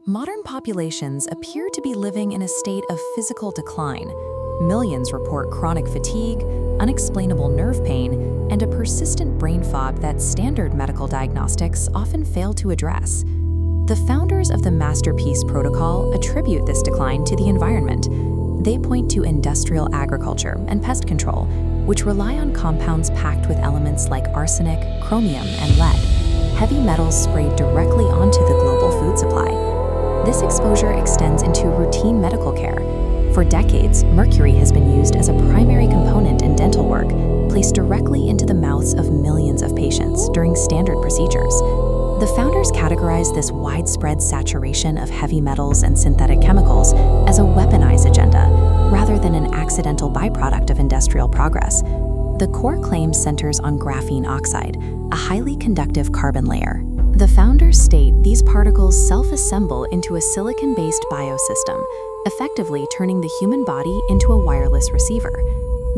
Modern populations appear to be living in a state of physical decline. Millions report chronic fatigue, unexplainable nerve pain, and a persistent brain fog that standard medical diagnostics often fail to address. The founders of the MasterPeace protocol attribute this decline to the environment. They point to industrial agriculture and pest control, which rely on compounds packed with elements like arsenic, chromium, and lead, heavy metals sprayed directly onto the global food supply. This exposure extends into routine medical care. For decades, mercury has been used as a primary component in dental work, placed directly into the mouths of millions of patients during standard procedures. The founders categorize this widespread saturation of heavy metals and synthetic chemicals as a weaponized agenda, rather than an accidental byproduct of industrial progress. The core claim centers on graphene oxide, a highly conductive carbon layer. The founders state these particles self-assemble into a silicon-based biosystem, effectively turning the human body into a wireless receiver.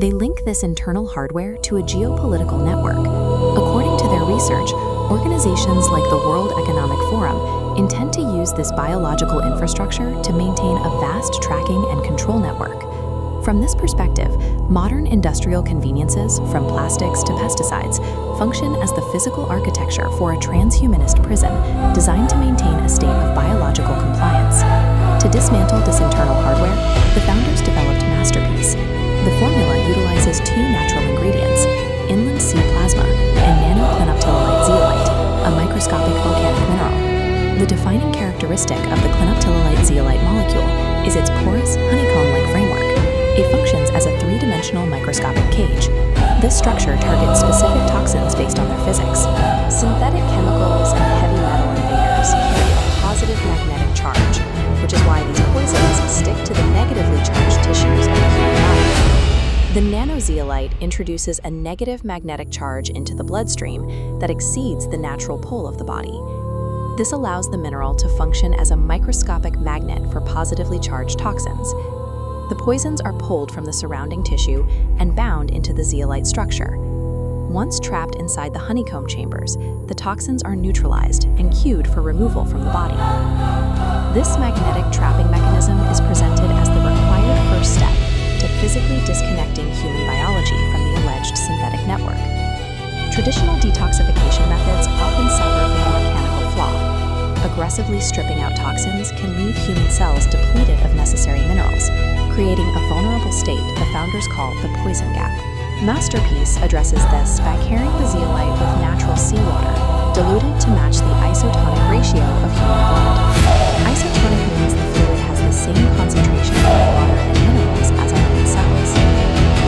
They link this internal hardware to a geopolitical network. According to their research, organizations like the World Economic Forum intend to use this biological infrastructure to maintain a vast tracking and control network. From this perspective, modern industrial conveniences, from plastics to pesticides, function as the physical architecture for a transhumanist prison designed to maintain a state of biological compliance. To dismantle this internal hardware, the founders developed MasterPeace. The formula utilizes two natural ingredients, inland sea plasma and nanoclinoptilolite zeolite, a microscopic volcanic mineral. The defining characteristic of the clinoptilolite zeolite molecule is its porous, honeycomb-like framework. It functions as a three-dimensional microscopic cage. This structure targets specific toxins based on their physics. Synthetic chemicals and heavy metal invaders carry a positive magnetic charge, which is why these poisons stick to the negatively charged tissues of the human body. The nanozeolite introduces a negative magnetic charge into the bloodstream that exceeds the natural pull of the body. This allows the mineral to function as a microscopic magnet for positively charged toxins. The poisons are pulled from the surrounding tissue and bound into the zeolite structure. Once trapped inside the honeycomb chambers, the toxins are neutralized and cued for removal from the body. This magnetic trapping mechanism is presented as the required first step to physically disconnecting human biology from the alleged synthetic network. Traditional detoxification methods often suffer from a mechanical flaw. Aggressively stripping out toxins can leave human cells depleted of necessary minerals, creating a vulnerable state the founders call the poison gap. MasterPeace addresses this by carrying the zeolite with natural seawater, diluted to match the isotonic ratio of human blood. Isotonic means the fluid has the same concentration of water and minerals as our own cells.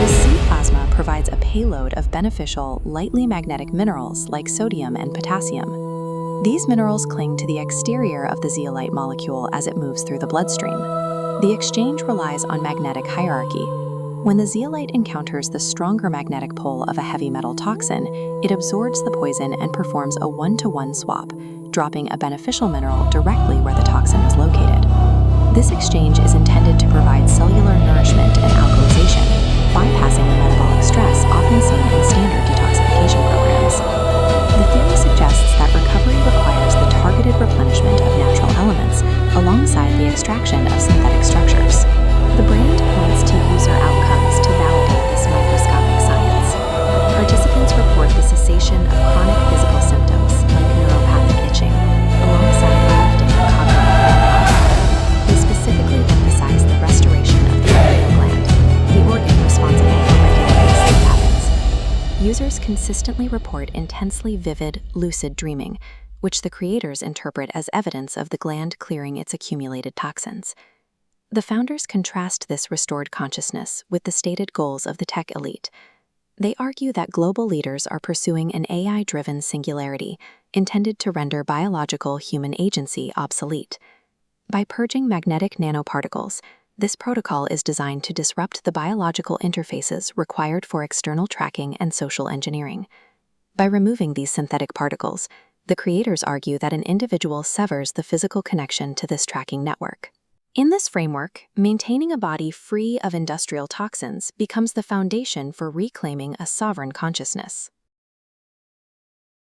This sea plasma provides a payload of beneficial, lightly magnetic minerals like sodium and potassium. These minerals cling to the exterior of the zeolite molecule as it moves through the bloodstream. The exchange relies on magnetic hierarchy. When the zeolite encounters the stronger magnetic pull of a heavy metal toxin, it absorbs the poison and performs a one-to-one swap, dropping a beneficial mineral directly where the toxin was located. This exchange is intended to provide cellular nourishment and alkalization, bypassing the metabolic stress often seen in standard detoxification programs. The theory suggests that recovery requires the targeted replenishment of natural elements alongside the extraction of synthetic structures. The brand points to user outcomes to validate this microscopic science. Participants report the cessation of chronic physical symptoms like neuropathic itching, alongside the lifting of cognitive impairment. They specifically emphasize the restoration of the adrenal gland, the organ responsible for regulating sleep patterns. Users consistently report intensely vivid, lucid dreaming, which the creators interpret as evidence of the gland clearing its accumulated toxins. The founders contrast this restored consciousness with the stated goals of the tech elite. They argue that global leaders are pursuing an AI-driven singularity intended to render biological human agency obsolete. By purging magnetic nanoparticles, this protocol is designed to disrupt the biological interfaces required for external tracking and social engineering. By removing these synthetic particles, the creators argue that an individual severs the physical connection to this tracking network. In this framework, maintaining a body free of industrial toxins becomes the foundation for reclaiming a sovereign consciousness.